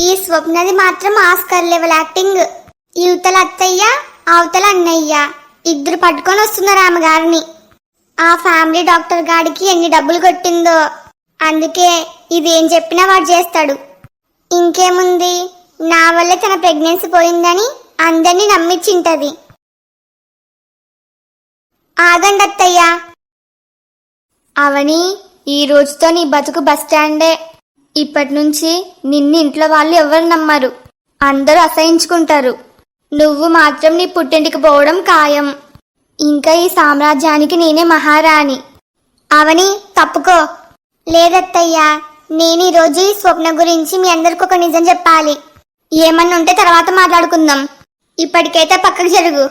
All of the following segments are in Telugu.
ఈ స్వప్నది మాత్రం ఆస్కర్ లెవెల్ యాక్టింగ్. యువతల అత్తయ్య అవతల అన్నయ్య ఇద్దరు పట్టుకొని వస్తున్నారు ఆమె గారిని. ఆ ఫ్యామిలీ డాక్టర్ గాడికి ఎన్ని డబ్బులు కొట్టిందో, అందుకే ఇదేం చెప్పినా వాడు చేస్తాడు. ఇంకేముంది, నా వల్లే తన ప్రెగ్నెన్సీ పోయిందని అందరినీ నమ్మించింటది. ఆగండి అత్తయ్య. అవని, ఈ రోజుతో నీ బతుకు బస్టాండే. ఇప్పటి నుంచి నిన్ను ఇంట్లో వాళ్ళు ఎవరు నమ్మరు, అందరూ అసహించుకుంటారు. నువ్వు మాత్రం నీ పుట్టింటికి పోవడం ఖాయం. ఇంకా ఈ సామ్రాజ్యానికి నేనే మహారాణి. అవని, తప్పుకో. లేదత్తయ్యా, నేను ఈరోజు ఈ స్వప్న గురించి మీ అందరికి ఒక నిజం చెప్పాలి. ఏమన్నా ఉంటే తర్వాత మాట్లాడుకుందాం. ఇప్పటికైతే పక్కకు జరుగు.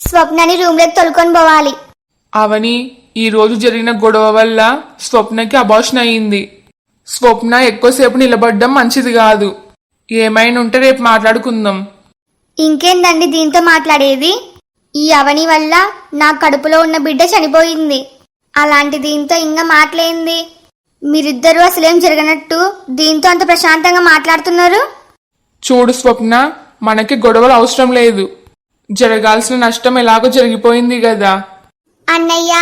స్వప్నని రూమ్లోకి తొలుకొని పోవాలి. అవని, ఈ రోజు జరిగిన గొడవ వల్ల స్వప్నకి అబార్షన్ అయింది. స్వప్న ఎక్కువసేపు నిలబడడం మంచిది కాదు. ఏమైనా ఉంటే రేపు మాట్లాడుకుందాం. ఇంకేందండి దీంతో మాట్లాడేది? ఈ అవని వల్ల నా కడుపులో ఉన్న బిడ్డ చనిపోయింది. అలాంటి దీంతో ఇంకా మాట్లాడింది. మీరిద్దరూ అసలేం జరగనట్టు దీంతో అంత ప్రశాంతంగా మాట్లాడుతున్నారు. చూడు స్వప్న, మనకి గొడవలు అవసరం లేదు. జరగాల్సిన నష్టం ఎలాగో జరిగిపోయింది కదా. అన్నయ్య,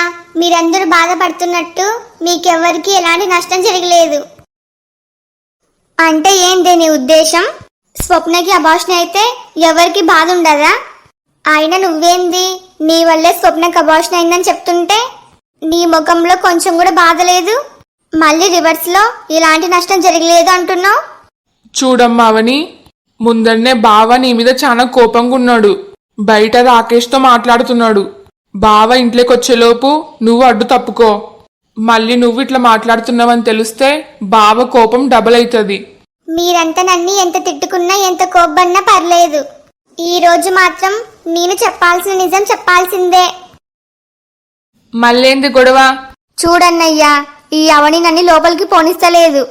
మీరందరూ బాధపడుతున్నట్టు మీకెవ్వరికి ఎలాంటి నష్టం జరగలేదు. అంటే ఏంటి నీ ఉద్దేశం? స్వప్నకి అబార్షన్ అయితే ఎవరికి బాధ ఉండదా? అయినా నువ్వేంది, నీ వల్లే స్వప్నకి అబార్షన్ అయిందని చెప్తుంటే నీ ముఖంలో కొంచెం కూడా బాధ లేదు. మళ్ళీ రివర్స్ లో ఇలాంటి నష్టం జరగలేదు అంటున్నావు. చూడమ్మా అవని, ముందన్నే బావ నీ మీద చాలా కోపంగా ఉన్నాడు. బయట రాకేష్తో మాట్లాడుతున్నాడు. బావ ఇంట్లోకి వచ్చేలోపు నువ్వు అడ్డు తప్పుకో. మళ్ళీ నువ్వు ఇట్లా మాట్లాడుతున్నావని తెలిస్తే బావ కోపం డబల్ అవుతుంది. మీరంతా నన్ను ఎంత తిట్టుకున్నా ఎంత కోపన్నా పర్లేదు, ఈ రోజు మాత్రం నేను చెప్పాల్సిన నిజం చెప్పాల్సిందే. మళ్ళేంది గొడవ? చూడన్నయ్యా, ఈ అవని నన్ను లోపలికి పోనిస్తలేదు.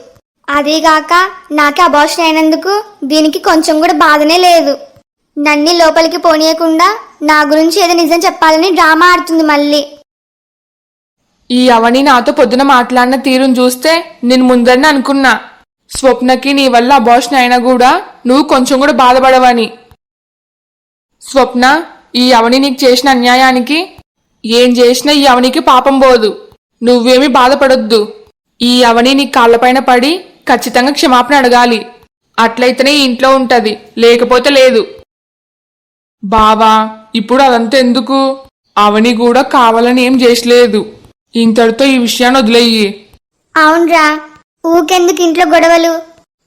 అదీగాక నాకే అబార్షన్ అయినందుకు దీనికి కొంచెం కూడా బాధనే లేదు. నన్ను లోపలికి పోనీయకుండా నా గురించి ఏదో నిజం చెప్పాలని డ్రామా ఆడుతుంది మళ్ళీ. ఈ అవని నాతో పొద్దున మాట్లాడిన తీరును చూస్తే నేను ముందరనే అనుకున్నా, స్వప్నకి నీ వల్ల అబార్షన్ అయినా కూడా నువ్వు కొంచెం కూడా బాధపడవని. స్వప్న, ఈ అవని నీకు చేసిన అన్యాయానికి ఏం చేసినా ఈ అవనికి పాపం పోదు. నువ్వేమీ బాధపడొద్దు. ఈ అవని నీ కాళ్ళపైన పడి ఖచ్చితంగా క్షమాపణ అడగాలి. అట్లయితేనే ఈ ఇంట్లో ఉంటది, లేకపోతే లేదు. బావా, ఇప్పుడు అదంతా ఎందుకు? అవని కూడా కావాలని ఏం చేసలేదు. ఇంతటితో ఈ విషయాన్ని వదిలేయి. అవునరా, ఊకెందుకు ఇంట్లో గొడవలు?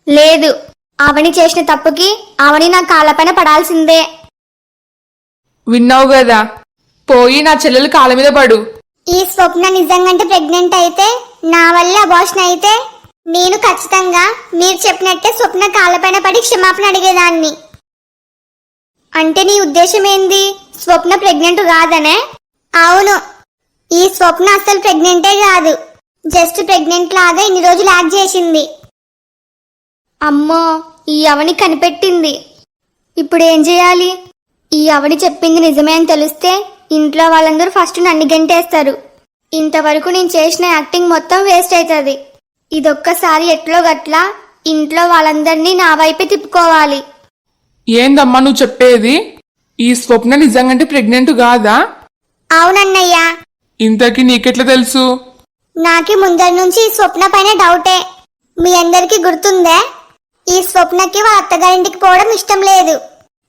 లేదు, అవని చేసిన తప్పుకి అవని నా కాళ్ళపైన పడాల్సిందే. విన్నావు కదా, పోయి నా చెల్లెలు కాళ్ళ మీద పడు. ఈ స్వప్న నిజంగా ప్రెగ్నెంట్ అయితే, నా వల్ల అబార్షన్ అయితే నేను ఖచ్చితంగా మీరు చెప్పినట్టే స్వప్న కాళ్ళపైన పడి క్షమాపణ అడిగేదాన్ని. అంటే నీ ఉద్దేశం ఏంది, స్వప్న ప్రెగ్నెంట్ కాదనే? అవును, ఈ స్వప్న అసలు ప్రెగ్నెంటే కాదు, జస్ట్ ప్రెగ్నెంట్ లాగా ఇన్ని రోజులు యాక్ట్ చేసింది. అమ్మో, ఈ అవని కనిపెట్టింది. ఇప్పుడు ఏం చేయాలి? ఈ అవని చెప్పింది నిజమే అని తెలిస్తే ఇంట్లో వాళ్ళందరూ ఫస్ట్ నన్ను గంటేస్తారు. ఇంతవరకు నేను చేసిన యాక్టింగ్ మొత్తం వేస్ట్ అవుతుంది. ఇదొక్కసారి ఎట్లో గట్లా ఇంట్లో వాళ్ళందరినీ నా వైపే తిప్పుకోవాలి. ఏందమ్మా నువ్వు చెప్పేది? ఈ స్వప్న నిజంగా ప్రెగ్నెంట్ కాదా? అవునన్నయ్యా. ఇంతకీ నీకెట్లా తెలుసు? నాకి ముందరి నుంచి ఈ స్వప్న పైన డౌటే. మీ అందరికి గుర్తుందే, ఈ స్వప్నకి వాళ్ళ అత్తగారింటికి పోవడం ఇష్టం లేదు.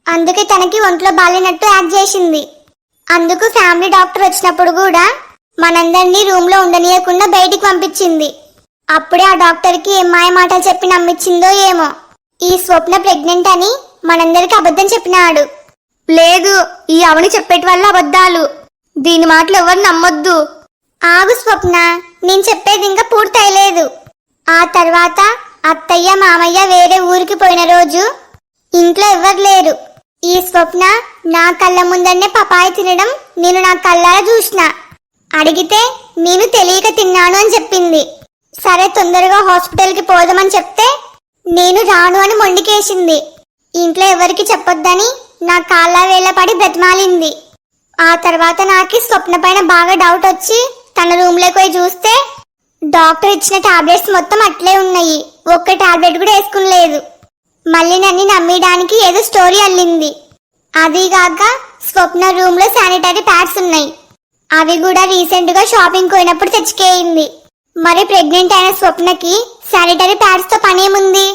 అందుకే తనకి ఒంట్లో బాలేనట్టు యాక్ట్ చేసింది. అందుకు ఫ్యామిలీ డాక్టర్ వచ్చినప్పుడు కూడా మనందరినీ రూమ్ లో ఉండనీయకుండా బయటికి పంపించింది. అప్పుడే ఆ డాక్టర్కి ఏం మాయ మాటలు చెప్పి నమ్మించిందో ఏమో. ఈ స్వప్న ప్రెగ్నెంట్ అని మనందరికి అబద్ధం చెప్పినాడు. లేదు, ఈ అవని చెప్పేటి వల్ల అబద్ధాలు. దీని మాటలు ఎవరు నమ్మొద్దు. ఆగు స్వప్న, నేను చెప్పేది ఇంకా పూర్తయలేదు. ఆ తర్వాత అత్తయ్య మామయ్య వేరే ఊరికి పోయిన రోజు ఇంట్లో ఎవరు లేరు. ఈ స్వప్న నా కళ్ళ ముందరనే పపాయి తినడం నేను నా కళ్ళారా చూసిన. అడిగితే నేను తెలియక తిన్నాను అని చెప్పింది. సరే తొందరగా హాస్పిటల్కి పోదామని చెప్తే నేను రాను అని మొండికేసింది. ఇంట్లో ఎవరికి చెప్పొద్దని నా కాళ్ళ వేళ పడి బ్రతిమాలింది. ఆ తర్వాత నాకు స్వప్న పైన బాగా డౌట్ వచ్చి తన రూమ్లోకి పోయి చూస్తే డాక్టర్ ఇచ్చిన టాబ్లెట్స్ మొత్తం అట్లే ఉన్నాయి. ఒక్క టాబ్లెట్ కూడా వేసుకునలేదు. మళ్ళీ నన్ను నమ్మడానికి ఏదో స్టోరీ అల్లింది. అదిగాక స్వప్న రూమ్ లో శానిటరీ ప్యాడ్స్ ఉన్నాయి. అవి కూడా రీసెంట్ గా షాపింగ్ పోయినప్పుడు తెచ్చుకేయింది. మరి ప్రెగ్నెంట్ అయిన స్వప్నకి శానిటరీ ప్యాడ్స్ తో పనేముంది?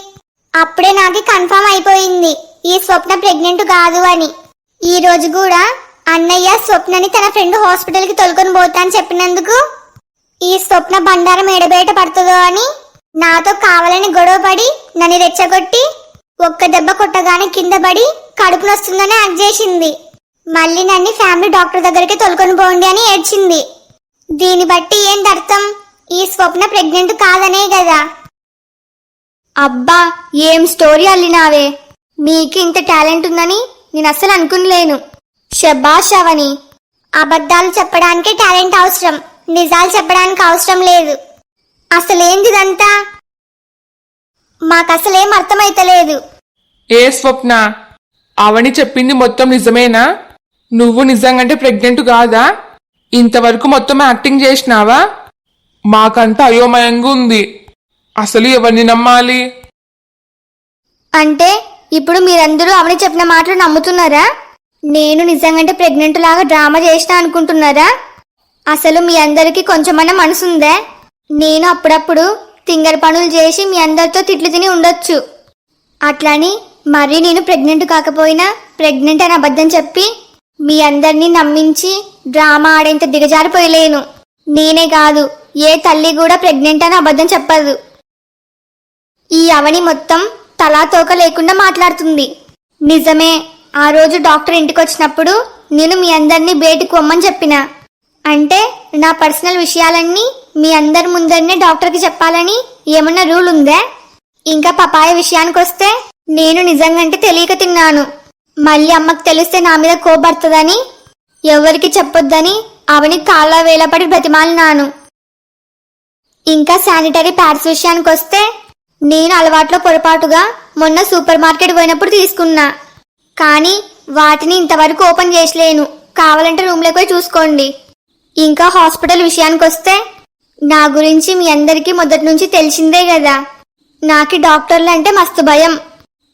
అప్పుడే నాకు కన్ఫర్మ్ అయిపోయింది ఈ స్వప్న ప్రెగ్నెంట్ కాదు అని. ఈ రోజు కూడా అన్నయ్య స్వప్నని తన ఫ్రెండ్ హాస్పిటల్ కి తొలుకొని పోతా అని చెప్పినందుకు ఈ స్వప్న బండారం ఎడబయట పడుతుందో అని నాతో కావాలని గొడవ పడి నన్ను రెచ్చగొట్టి ఒక్క దెబ్బ కొట్టగానే కింద పడి కడుపు నొస్తుందని యాక్ట్ చేసింది. మళ్ళీ నన్ను ఫ్యామిలీ డాక్టర్ దగ్గరికి తొలుకొని పోండి అని ఏడ్చింది. దీన్ని బట్టి ఏంటి అర్థం? ఈ స్వప్న ప్రెగ్నెంట్ కాదనే కదా. అబ్బా, ఏం స్టోరీ అల్లినావే. నీకు ఇంత టాలెంట్ ఉందని నేను అస్సలు అనుకునలేను. శబాష్ అవని. అబద్ధాలు చెప్పడానికి టాలెంట్ అవసరం, నిజాలు చెప్పడానికి అవసరం లేదు. అసలేందిదంతా? మాకసలేం అర్థమైతలేదు. ఏ స్వప్న, అవని చెప్పింది మొత్తం నిజమేనా? నువ్వు నిజంగంటే ప్రెగ్నెంట్ కాదా? ఇంతవరకు మొత్తం యాక్టింగ్ చేసినావా? మాకంతా అయోమయంగా ఉంది. అసలు ఎవరిని నమ్మాలి? అంటే ఇప్పుడు మీరందరూ అవని చెప్పిన మాటలు నమ్ముతున్నారా? నేను నిజంగంటే ప్రెగ్నెంట్ లాగా డ్రామా చేసినా అనుకుంటున్నారా? అసలు మీ అందరికీ కొంచెమన్నా మనసుందా? నేను అప్పుడప్పుడు తింగర పనులు చేసి మీ అందరితో తిట్లు తిని ఉండొచ్చు. అట్లని మరీ నేను ప్రెగ్నెంట్ కాకపోయినా ప్రెగ్నెంట్ అని అబద్ధం చెప్పి మీ అందరినీ నమ్మించి డ్రామా ఆడేంత దిగజారిపోయలేను. నేనే కాదు, ఏ తల్లి కూడా ప్రెగ్నెంట్ అని అబద్ధం చెప్పదు. ఈ అవని మొత్తం తలా తోక లేకుండా మాట్లాడుతుంది. నిజమే, ఆ రోజు డాక్టర్ ఇంటికి వచ్చినప్పుడు నేను మీ అందరినీ బయటికి పొమ్మని చెప్పిన. అంటే నా పర్సనల్ విషయాలన్నీ మీ అందరి ముందరనే డాక్టర్కి చెప్పాలని ఏమన్నా రూల్ ఉందా? ఇంకా పపాయ విషయానికి వస్తే నేను నిజంగంటే తెలియక తిన్నాను. మళ్ళీ అమ్మకు తెలిస్తే నా మీద కోపడుతుందని ఎవరికి చెప్పొద్దని అవని కాళ్ళ వేలపడి బ్రతిమాలినాను. ఇంకా శానిటరీ ప్యాడ్స్ విషయానికి వస్తే నేను అలవాట్లో పొరపాటుగా మొన్న సూపర్ మార్కెట్ పోయినప్పుడు తీసుకున్నా. కానీ వాటిని ఇంతవరకు ఓపెన్ చేసలేను. కావాలంటే రూమ్లోకి పోయి చూసుకోండి. ఇంకా హాస్పిటల్ విషయానికి వస్తే నా గురించి మీ అందరికీ మొదటి నుంచి తెలిసిందే కదా. నాకు డాక్టర్లు అంటే మస్తు భయం.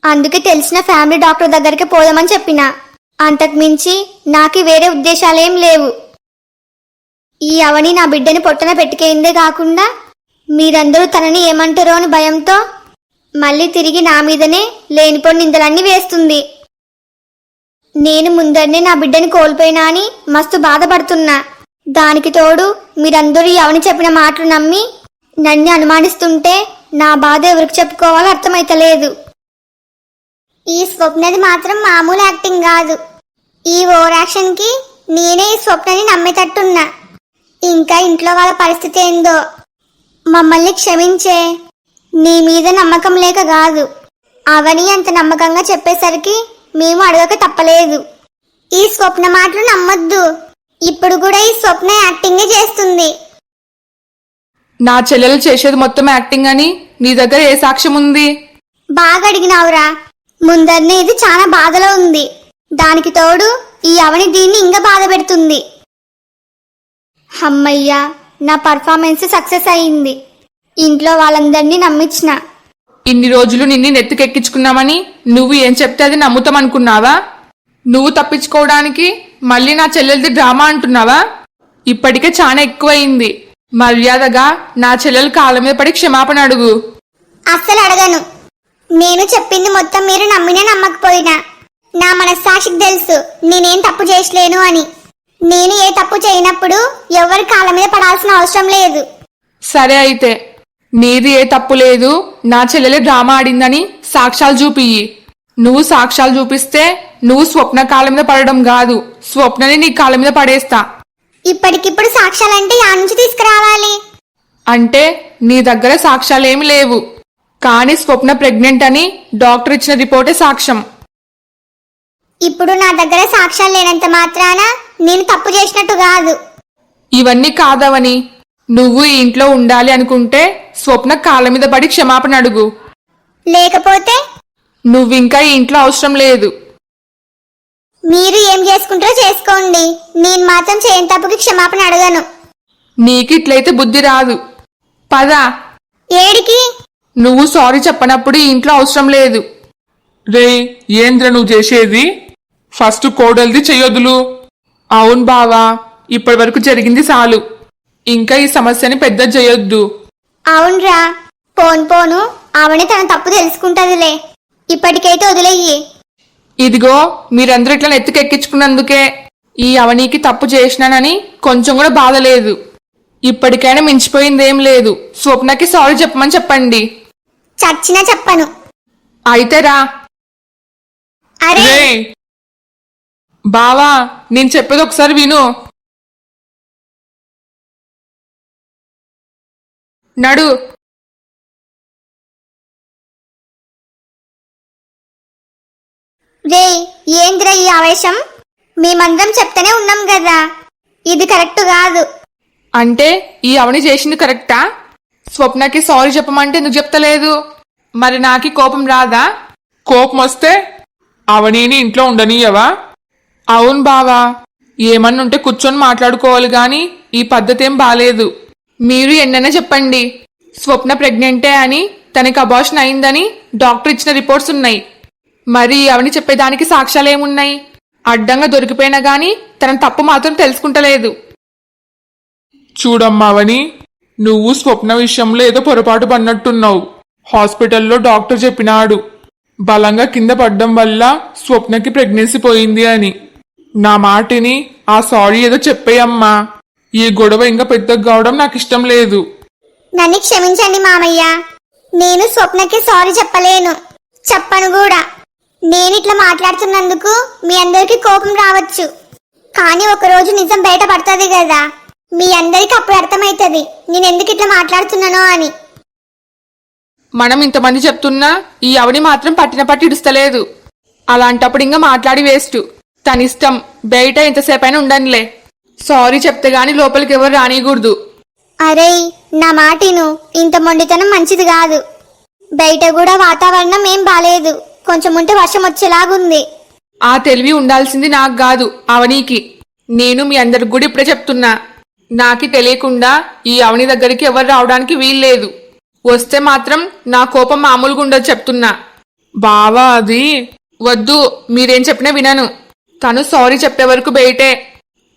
అందుకే తెలిసిన ఫ్యామిలీ డాక్టర్ దగ్గరికి పోదామని చెప్పిన. అంతకుమించి నాకు వేరే ఉద్దేశాలేం లేవు. ఈ అవని నా బిడ్డని పొట్టన పెట్టుకేయిందే కాకుండా మీరందరూ తనని ఏమంటారో అని భయంతో మళ్ళీ తిరిగి నా మీదనే లేనిపోని నిందలన్నీ వేస్తుంది. నేను ముందరనే నా బిడ్డని కోల్పోయినా అని మస్తు బాధపడుతున్నా. దానికి తోడు మీరందరూ ఈ అవని చెప్పిన మాటలు నమ్మి నన్ను అనుమానిస్తుంటే నా బాధ ఎవరికి చెప్పుకోవాలో అర్థమైతలేదు. ఈ స్వప్నది మాత్రం మామూలు యాక్టింగ్ కాదు. ఈ ఓవర్ యాక్షన్ కి నేనే ఈ స్వప్నని నమ్మేటట్టున్నా. ఇంకా ఇంట్లో వాళ్ళ పరిస్థితి ఏందో. మమ్మల్ని క్షమించే. నీ మీద నమ్మకం లేక కాదు, అవని అంత నమ్మకంగా చెప్పేసరికి మేము అడగక తప్పలేదు. ఈ స్వప్న మాటలు నమ్మొద్దు. ఇప్పుడు కూడా ఈ స్వప్న యాక్టింగే చేస్తుంది. నా చెల్లెలు చేసేది మొత్తం యాక్టింగ్ అని నీ దగ్గర ఏ సాక్ష్యం ఉంది? బాగా అడిగినావురా. ముందరనే ఇది చాలా బాధలో ఉంది. దానికి తోడు ఈ అవని దీన్ని ఇంకా బాధ పెడుతుంది. అమ్మయ్యా, నా పర్ఫార్మెన్స్ సక్సెస్ అయింది. ఇంట్లో వాళ్ళందరినీ నమ్మించిన. ఇన్ని రోజులు నిన్ను నెత్తికెక్కించుకున్నామని నువ్వు ఏం చెప్తే అది నమ్ముతామనుకున్నావా? నువ్వు తప్పించుకోవడానికి మళ్ళీ నా చెల్లెలది డ్రామా అంటున్నావా? ఇప్పటికే చాలా ఎక్కువయింది. మర్యాదగా నా చెల్లెలు కాళ్ళ మీద పడి క్షమాపణ అడుగు. అస్సలు అడగను. నేను చెప్పింది మొత్తం మీరు నమ్మినా నమ్మకపోయినా నా మనస్సాక్షికి తెలుసు నేనేం తప్పు చేసలేను అని. నేను ఏ తప్పు చేయనప్పుడు ఎవరి కాళ్ళ మీద పడాల్సిన అవసరం లేదు. సరే అయితే, నీది ఏ తప్పు లేదు, నా చెల్లెలే డ్రామా ఆడిందని సాక్ష్యాలు చూపియ్యి. నువ్వు సాక్ష్యాలు చూపిస్తే నువ్వు స్వప్న కాళ్ళ మీద పడడం కాదు, స్వప్నని నీ కాళ్ళ మీద పడేస్తా. ఇప్పటికిప్పుడు సాక్ష్యాలంటే యా నుంచి తీసుకురావాలి? అంటే నీ దగ్గర సాక్ష్యాలేమి లేవు, కానీ స్వప్న ప్రెగ్నెంట్ అని డాక్టర్ ఇచ్చిన రిపోర్టే సాక్ష్యం. ఇప్పుడు నా దగ్గర సాక్ష్యాలు లేనంత మాత్రాన నేను తప్పు చేసినట్టు కాదు. ఇవన్నీ కాదవని, నువ్వు ఈ ఇంట్లో ఉండాలి అనుకుంటే స్వప్న కాళ్ళ మీద పడి క్షమాపణ అడుగు. లేకపోతే నువ్వింకా ఈ ఇంట్లో అవసరం లేదు. మీరు ఏం చేసుకుంటారో చేసుకోండి. నేను మాత్రం చేయని తప్పుకి క్షమాపణ అడగను. నీకిట్లయితే బుద్ధి రాదు. పద. ఏడికి? నువ్వు సారీ చెప్పనప్పుడు ఈ ఇంట్లో అవసరం లేదు. రే, ఏంద్ర నువ్వు చేసేది? ఫస్ట్ కోడల్ది చెయ్యొద్దులు. అవును బావా, ఇప్పటి వరకు జరిగింది చాలు. ఇంకా ఈ సమస్యని పెద్ద చేయొద్దు. అవునరా, పోను ఆవిడ తన తప్పు తెలుసుకుంటదిలే. ఇప్పటికైతే వదిలేయి. ఇదిగో, మీరందరూ ఇట్లా నెత్తికెక్కించుకున్నందుకే ఈ అవనీకి తప్పు చేసినానని కొంచెం కూడా బాధ లేదు. ఇప్పటికైనా మించిపోయిందేం లేదు. స్వప్నకి సారీ చెప్పమని చెప్పండి. చచ్చినా చెప్పను. అయితే రా. అరే రే బావా, నేను చెప్పేది ఒకసారి విను. నడు. రే, ఏంద్రా ఈ ఆవేశం? మేమందరం చెప్తూనే ఉన్నాం కదా, ఇది కరెక్ట్ కాదు. అంటే ఈ అవని చేసింది కరెక్టా? స్వప్నకి సారీ చెప్పమంటే ఎందుకు చెప్తలేదు? మరి నాకి కోపం రాదా? కోపం వస్తే అవనీని ఇంట్లో ఉండనీయవా? అవును బావా, ఏమన్నుంటే కూర్చొని మాట్లాడుకోవాలి గాని ఈ పద్ధతి ఏం బాలేదు. మీరు ఎన్నైనా చెప్పండి, స్వప్న ప్రెగ్నెంటే అని, తనకి అబార్షన్ అయిందని డాక్టర్ ఇచ్చిన రిపోర్ట్స్ ఉన్నాయి. మరి అవని చెప్పేదానికి సాక్ష్యాలేమున్నాయి? అడ్డంగా దొరికిపోయినా గాని తన తప్పు మాత్రం తెలుసుకుంటలేదు. చూడమ్మావని, నువ్వు స్వప్న విషయంలో ఏదో పొరపాటు పడినట్టున్నావు. హాస్పిటల్లో డాక్టర్ చెప్పినాడు బలంగా కింద పడ్డం వల్ల స్వప్నకి ప్రెగ్నెన్సీ పోయింది అని. నా మాటిని ఆ సారీ ఏదో చెప్పేయమ్మా. ఈ గొడవ ఇంకా పెద్దగా కావడం నాకు ఇష్టం లేదు. నన్ను క్షమించండి మామయ్య, నేను స్వప్నకి సారీ చెప్పను కూడా. నేను ఇట్లా మాట్లాడుతున్నందుకు మీ అందరికి కోపం రావచ్చు, కానీ ఒకరోజు నిజం బయట పడుతుంది కదా, మీ అందరికి అప్పుడు అర్థమవుతుంది నేను ఎందుకు ఇట్లా మాట్లాడుతున్నానో అని. మనం ఇంతమంది చెప్తున్నా ఈ అవని మాత్రం పట్టిన పట్టి ఇడుస్తలేదు. అలాంటప్పుడు ఇంకా మాట్లాడి వేస్ట్. తనిష్టం, బయట ఎంతసేపైనా ఉండనులే. సారీ చెప్తే గాని లోపలికి ఎవరు రానియకూడదు. అరే, నా మాటిను, ఇంత మొండితనం మంచిది కాదు. బయట కూడా వాతావరణం ఏం బాలేదు, కొంచెం ఉంటే వర్షం వచ్చేలాగుంది. ఆ తెలివి ఉండాల్సింది నాకు కాదు, అవనీకి. నేను మీ అందరికి కూడా ఇప్పుడే చెప్తున్నా, నాకి తెలియకుండా ఈ అవని దగ్గరికి ఎవరు రావడానికి వీల్లేదు. వస్తే మాత్రం నా కోపం మామూలుగా ఉండదు చెప్తున్నా. బావా అది వద్దు, మీరేం చెప్పినా వినను. తను సారీ చెప్పే వరకు బయటే.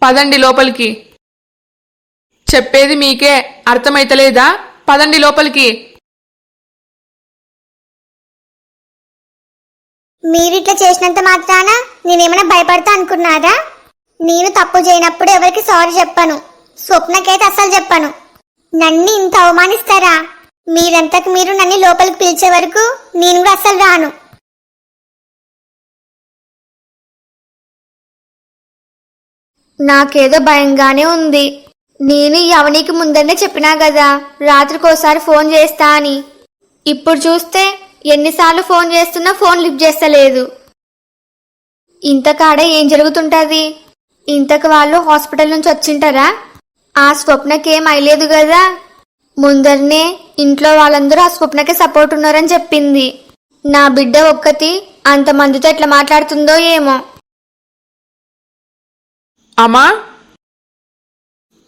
పదండి లోపలికి. చెప్పేది మీకే అర్థమైతలేదా? పదండి లోపలికి. మీరిట్లా చేసినంత మాత్రాన నేనేమైనా భయపడతా అనుకున్నారా? నేను తప్పు చేయనప్పుడు ఎవరికి సారీ చెప్పను, స్వప్నకైతే అస్సలు చెప్పను. నన్ను ఇంత అవమానిస్తారా? మీరంతకు మీరు నన్ను లోపలికి పిలిచే వరకు నేను కూడా అస్సలు రాను. నాకేదో భయంగానే ఉంది. నేను ఈ అవనికి ముందరనే చెప్పినా కదా రాత్రికోసారి ఫోన్ చేస్తా అని. ఇప్పుడు చూస్తే ఎన్నిసార్లు ఫోన్ చేస్తున్నా ఫోన్ లిఫ్ట్ చేస్తలేదు. ఇంతకాడ ఏం జరుగుతుంటది? ఇంతకు వాళ్ళు హాస్పిటల్ నుంచి వచ్చింటారా? ఆ స్వప్నకేం అయ్యలేదు కదా. ముందరనే ఇంట్లో వాళ్ళందరూ ఆ స్వప్నకే సపోర్ట్ ఉన్నారని చెప్పింది. నా బిడ్డ ఒక్కతి అంతమందితో ఎట్లా మాట్లాడుతుందో ఏమో. అమ్మా,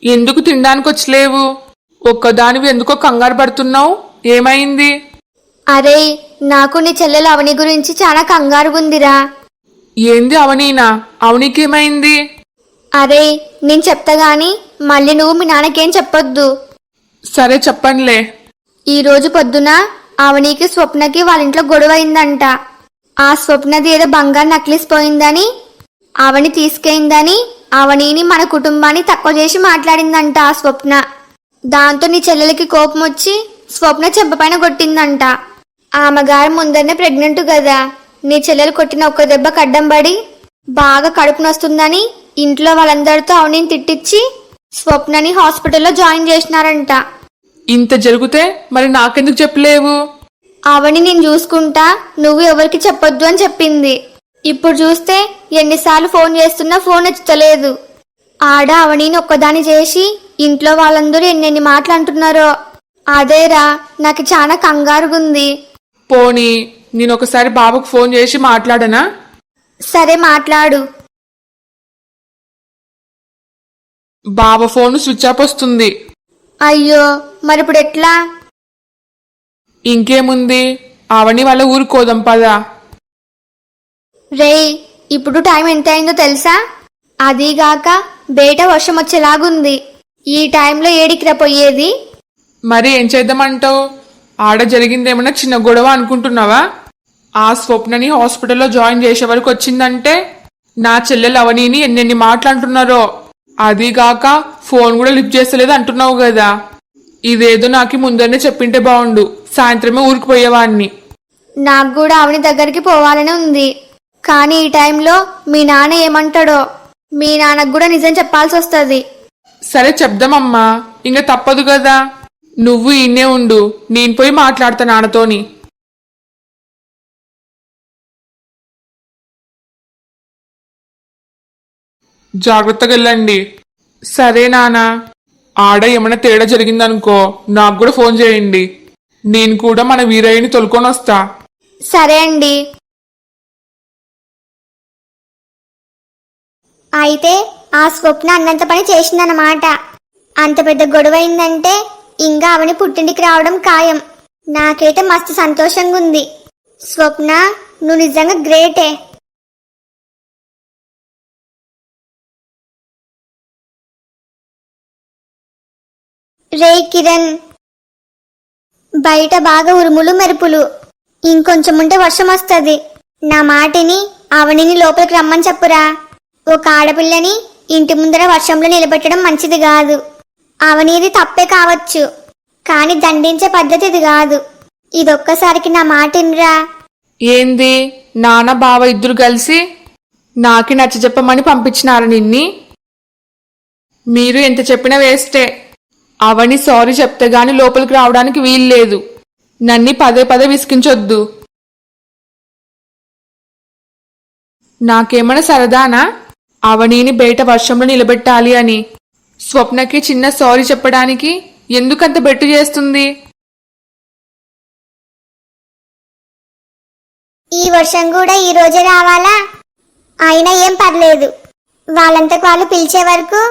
ఎందుకు తినడానికి వచ్చలేవు? ఒక్కదానివి ఎందుకో కంగారు పడుతున్నావు? ఏమైంది? అరే, నాకు నీ చెల్లెలు అవని గురించి చాలా కంగారుగుందిరా. ఏంది అవనీనా? అవనీకేమైంది? అరే, నేను చెప్తా గాని మళ్ళీ నువ్వు మీ నాన్నకేం చెప్పొద్దు. సరే చెప్పనులే. ఈ రోజు పొద్దున అవనికి స్వప్నకి వాళ్ళ ఇంట్లో గొడవ అయిందంట. ఆ స్వప్నది ఏదో బంగారు నక్లీస్ పోయిందని, అవని తీసుకెయిందని అవనిని మన కుటుంబాన్ని తక్కువ చేసి మాట్లాడిందంట ఆ స్వప్న. దాంతో నీ చెల్లెలకి కోపం వచ్చి స్వప్న చెంపపైన కొట్టిందంట. ఆమెగారు ముందరనే ప్రెగ్నెంట్ కదా, నీ చెల్లెలు కొట్టిన ఒక్క దెబ్బ కడ్డం పడి బాగా కడుపు నొస్తుందని ఇంట్లో వాళ్ళందరితో అవనిని తిట్టించి స్వప్నని హాస్పిటల్లో జాయిన్ చేసినారంట. ఇంత జరిగితే మరి నాకెందుకు చెప్పలేవు? అవని నేను చూసుకుంటా, నువ్వు ఎవరికి చెప్పొద్దు అని చెప్పింది. ఇప్పుడు చూస్తే ఎన్నిసార్లు ఫోన్ చేస్తున్నా ఫోన్ ఎత్తుతలేదు. ఆడ అవనిని ఒక్కదాని చేసి ఇంట్లో వాళ్ళందరూ ఎన్నెన్ని మాటలు అంటున్నారో. అదేరా నాకు చాలా కంగారుగుంది. పోనీ నేను ఒకసారి బాబుకు ఫోన్ చేసి మాట్లాడనా? సరే మాట్లాడు. బాబా ఫోన్ స్విచ్ ఆఫ్ వస్తుంది. అయ్యో, మరిప్పుడు ఎట్లా? ఇంకేముంది, అవని వాళ్ళ ఊరుకోదాం పదా. రేయ్, ఇప్పుడు టైం ఎంత అయిందో తెలుసా? అదీగాక బయట వర్షం వచ్చేలాగుంది. ఈ టైంలో ఏడికిరా పోయేది? మరి ఏం చేద్దామంటావు? ఆడ జరిగిందేమన్నా చిన్న గొడవ అనుకుంటున్నావా? ఆ స్వప్నని హాస్పిటల్లో జాయిన్ చేసే వరకు వచ్చిందంటే నా చెల్లెలు అవనీని ఎన్నెన్ని మాట్లాడుతున్నారో. అదీగాక ఫోన్ కూడా లిఫ్ట్ చేస్తలేదు అంటున్నావు కదా. ఇదేదో నాకు ముందరనే చెప్పింటే బాగుండు, సాయంత్రమే ఊరికి పోయేవాడిని. నాకు కూడా అవని దగ్గరికి పోవాలని ఉంది. కానీ ఈ టైంలో మీ నాన్న ఏమంటాడో. మీ నాన్నకు కూడా నిజం చెప్పాల్సి వస్తుంది. సరే చెప్దామమ్మా, ఇంకా తప్పదు కదా. నువ్వు ఇన్నే ఉండు, నేను పోయి మాట్లాడతా నాన్నతోని. జాగ్రత్తగా వెళ్ళండి. సరే నానా. ఆడ ఏమైనా తేడా జరిగిందనుకో నాకు కూడా ఫోన్ చేయండి. నేను కూడా మన వీరయ్యని తొలుకొని వస్తా. సరే అండి. అయితే ఆ స్వప్న అన్నంత పని చేసిందన్నమాట. అంత పెద్ద గొడవ అయిందంటే ఇంకా అవని పుట్టింటికి రావడం ఖాయం. నాకైతే మస్తు సంతోషంగా ఉంది. స్వప్న, నువ్వు నిజంగా గ్రేటే. రే కిరణ్, బయట బాగా ఉరుములు మెరుపులు. ఇంకొంచెం ఉంటే వర్షం వస్తుంది. నా మాటిని అవనిని లోపలికి రమ్మని చెప్పురా. ఒక ఆడపిల్లని ఇంటి ముందర వర్షంలో నిలబెట్టడం మంచిది కాదు. అవనీది తప్పే కావచ్చు, కానీ దండించే పద్ధతి ఇది కాదు. ఇదొక్కసారికి నా మాటినిరా. ఏంది, నాన్న బావ ఇద్దరు కలిసి నాకి నచ్చ చెప్పమని పంపించినారు నిన్ని? మీరు ఎంత చెప్పినా వేస్టే. అవని సారీ చెప్తే గాని లోపలికి రావడానికి వీల్లేదు. నన్ని పదే పదే విసిగించొద్దు. నాకేమైనా సరదానా అవనీని బయట వర్షంలో నిలబెట్టాలి అని? స్వప్నకి చిన్న సారీ చెప్పడానికి ఎందుకంత బెట్టు చేస్తుంది? ఈ వర్షం కూడా ఈ రోజే రావాలా? అయినా ఏం పర్లేదు. వాళ్ళంతకు వాళ్ళు పిలిచే వరకు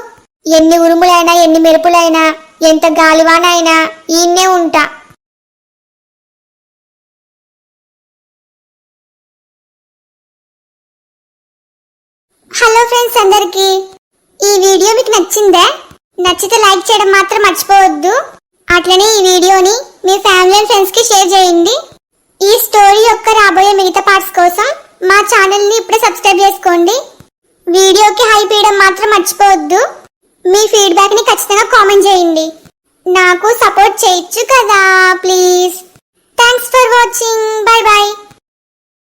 ఎన్ని ఉరుములైనా ఎన్ని మెరుపులైనా ఎంత గాలివానైనా ఈయన్నే ఉంటా. హలో ఫ్రెండ్స్ అందరికి, ఈ వీడియో మీకు నచ్చిందా? నచ్చితే లైక్ చేయడం మాత్రం మర్చిపోవద్దు. అట్లనే ఈ వీడియోని మీ ఫ్యామిలీ అండ్ ఫ్రెండ్స్ కి షేర్ చేయండి. ఈ స్టోరీ యొక్క రాబోయే మిగతా పార్ట్స్ కోసం మా ఛానల్ ని ఇప్పుడే సబ్స్క్రైబ్ చేసుకోండి. వీడియోకి హైప్ ఇవ్వడం మాత్రం మర్చిపోవద్దు. మీ ఫీడ్బ్యాక్ ని ఖచ్చితంగా కామెంట్ చేయండి. నాకు సపోర్ట్ చేయొచ్చు కదా please. Thanks for watching. By by.